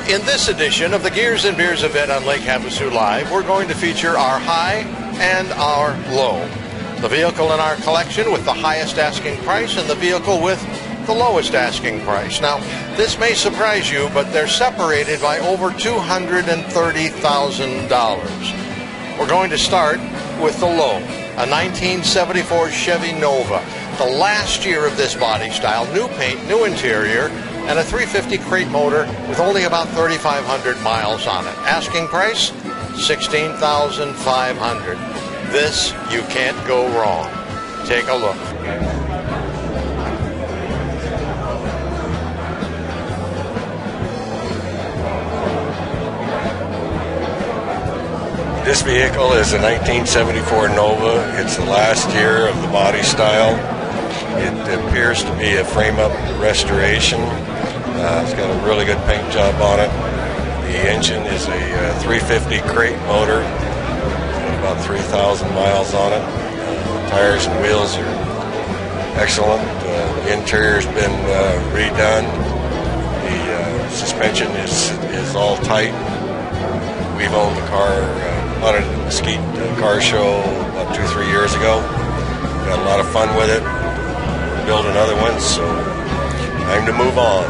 In this edition of the Gears and Beers event on Lake Havasu Live, we're going to feature our high and our low. The vehicle in our collection with the highest asking price and the vehicle with the lowest asking price. Now, this may surprise you, but they're separated by over $230,000. We're going to start with the low, a 1974 Chevy Nova. The last year of this body style, new paint, new interior, and a 350 crate motor with only about 3,500 miles on it. Asking price, $16,500. This, you can't go wrong. Take a look. This vehicle is a 1974 Nova. It's the last year of the body style. It appears to be a frame-up restoration. It's got a really good paint job on it. The engine is a 350 crate motor. It's got about 3,000 miles on it. Tires and wheels are excellent. The interior's been redone. The suspension is all tight. We've owned the car, bought it at the Mesquite car show about 2-3 years ago. Got a lot of fun with it. We're building other ones, so time to move on.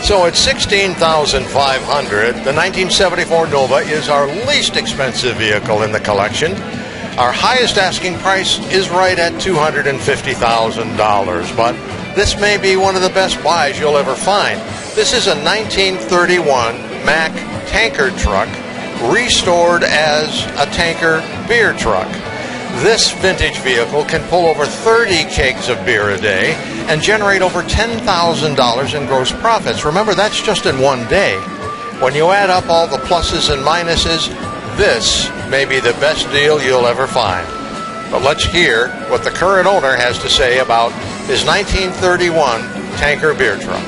So at $16,500, the 1974 Nova is our least expensive vehicle in the collection. Our highest asking price is right at $250,000, but this may be one of the best buys you'll ever find. This is a 1931 Mack Tanker Truck restored as a tanker beer truck. This vintage vehicle can pull over 30 kegs of beer a day and generate over $10,000 in gross profits. Remember, that's just in one day. When you add up all the pluses and minuses, this may be the best deal you'll ever find. But let's hear what the current owner has to say about his 1931 Tanker Beer Truck.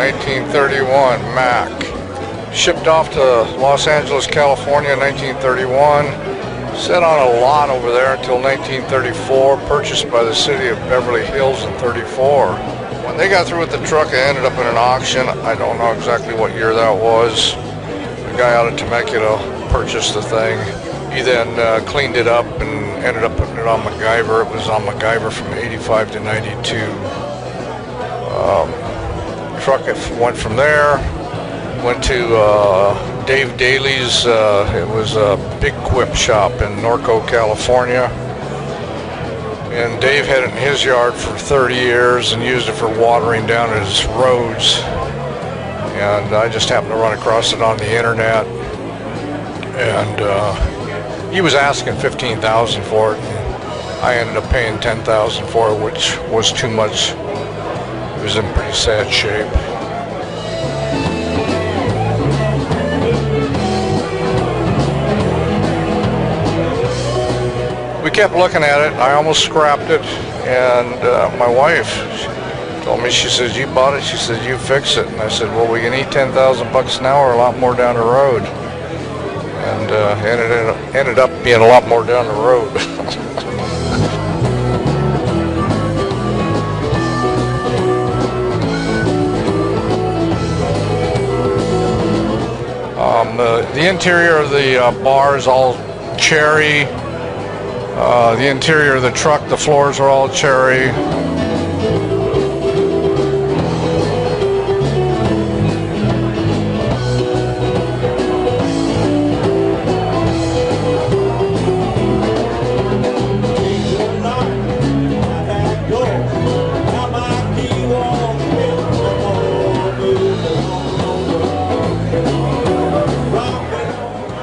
(1931) Mack. Shipped off to Los Angeles, California in 1931. Sat on a lot over there until 1934. Purchased by the city of Beverly Hills in 34. When they got through with the truck, it ended up in an auction. I don't know exactly what year that was. The guy out of Temecula purchased the thing. He then cleaned it up and ended up putting it on MacGyver. It was on MacGyver from 85 to 92. Truck went from there, went to Dave Daly's. It was a big quip shop in Norco, California, and Dave had it in his yard for 30 years and used it for watering down his roads, and I just happened to run across it on the internet, and he was asking $15,000 for it, and I ended up paying $10,000 for it, which was too much. It was in pretty sad shape. We kept looking at it. I almost scrapped it, and my wife told me, she says, "You bought it?" She said, "You fix it." And I said, "Well, we can eat $10,000 an hour, a lot more down the road." And ended up being a lot more down the road. The interior of the bar is all cherry. The interior of the truck, the floors are all cherry.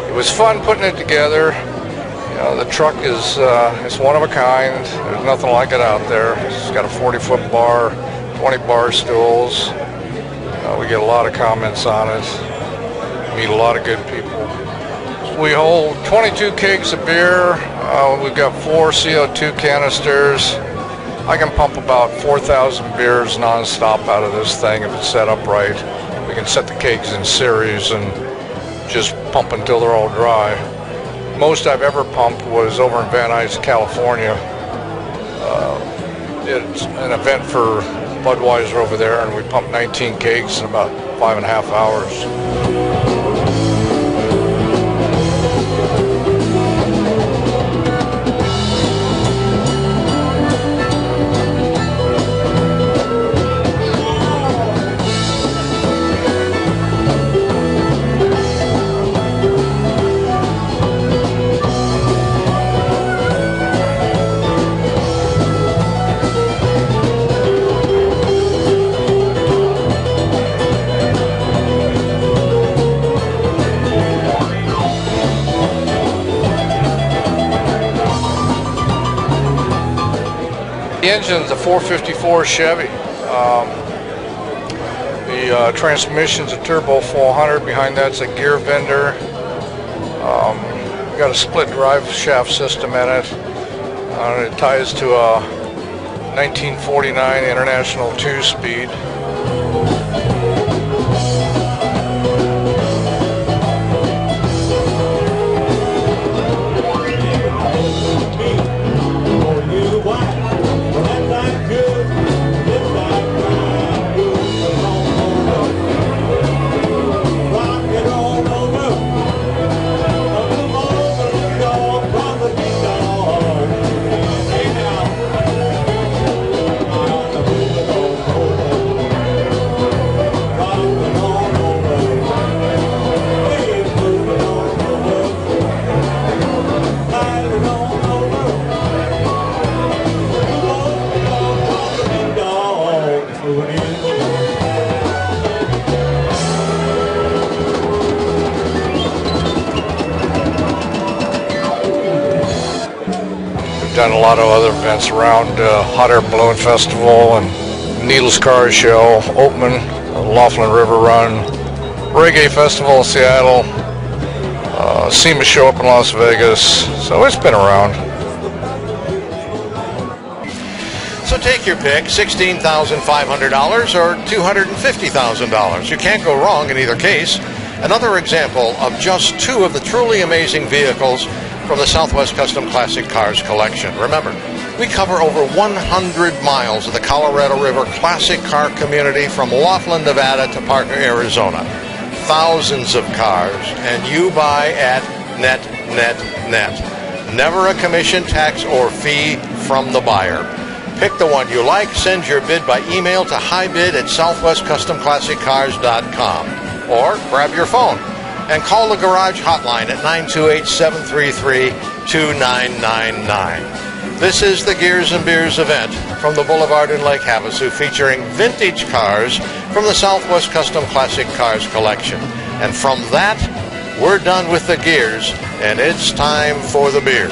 It was fun putting it together. You know, the truck is it's one of a kind. There's nothing like it out there. It's got a 40-foot bar, 20 bar stools. We get a lot of comments on it. Meet a lot of good people. We hold 22 kegs of beer. We've got 4 CO2 canisters. I can pump about 4,000 beers non-stop out of this thing if it's set up right. We can set the kegs in series and just pump until they're all dry. Most I've ever pumped was over in Van Nuys, California. Did an event for Budweiser over there, and we pumped 19 kegs in about 5.5 hours. The engine's a 454 Chevy. The transmission's a turbo 400. Behind that's a gear vendor. Got a split drive shaft system in it. It ties to a 1949 International 2-speed. done a lot of other events around Hot Air Balloon Festival and Needles Car Show, Oatman, Laughlin River Run, Reggae Festival in Seattle, SEMA Show up in Las Vegas. So it's been around. So take your pick, $16,500 or $250,000. You can't go wrong in either case. Another example of just two of the truly amazing vehicles from the Southwest Custom Classic Cars collection. Remember, we cover over 100 miles of the Colorado River classic car community from Laughlin, Nevada to Parker, Arizona. Thousands of cars, and you buy at net. Never a commission, tax, or fee from the buyer. Pick the one you like, send your bid by email to highbid@southwestcustomclassiccars.com or grab your phone and call the garage hotline at 928-733-2999. This is the Gears and Beers event from the Boulevard in Lake Havasu, featuring vintage cars from the Southwest Custom Classic Cars collection. And from that, we're done with the gears, and it's time for the beers.